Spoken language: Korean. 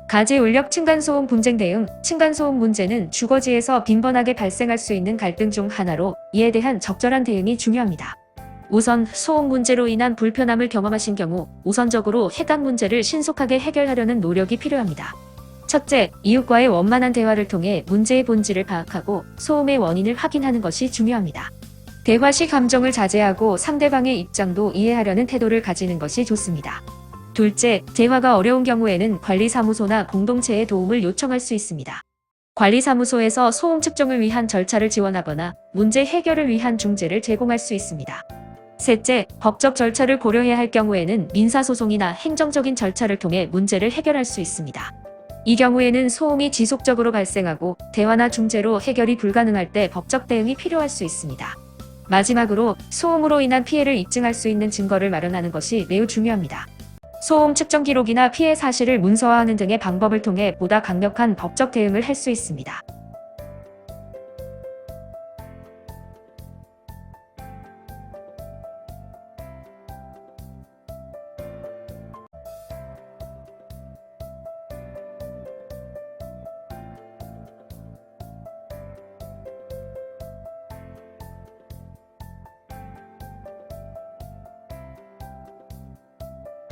가지 울력 층간소음 분쟁 대응. 층간소음 문제는 주거지에서 빈번하게 발생할 수 있는 갈등 중 하나로 이에 대한 적절한 대응이 중요합니다. 우선 소음 문제로 인한 불편함을 경험하신 경우 우선적으로 해당 문제를 신속하게 해결하려는 노력이 필요합니다. 첫째, 이웃과의 원만한 대화를 통해 문제의 본질을 파악하고 소음의 원인을 확인하는 것이 중요합니다. 대화 시 감정을 자제하고 상대방의 입장도 이해하려는 태도를 가지는 것이 좋습니다. 둘째, 대화가 어려운 경우에는 관리사무소나 공동체의 도움을 요청할 수 있습니다. 관리사무소에서 소음 측정을 위한 절차를 지원하거나 문제 해결을 위한 중재를 제공할 수 있습니다. 셋째, 법적 절차를 고려해야 할 경우에는 민사소송이나 행정적인 절차를 통해 문제를 해결할 수 있습니다. 이 경우에는 소음이 지속적으로 발생하고 대화나 중재로 해결이 불가능할 때 법적 대응이 필요할 수 있습니다. 마지막으로 소음으로 인한 피해를 입증할 수 있는 증거를 마련하는 것이 매우 중요합니다. 소음 측정 기록이나 피해 사실을 문서화하는 등의 방법을 통해 보다 강력한 법적 대응을 할 수 있습니다.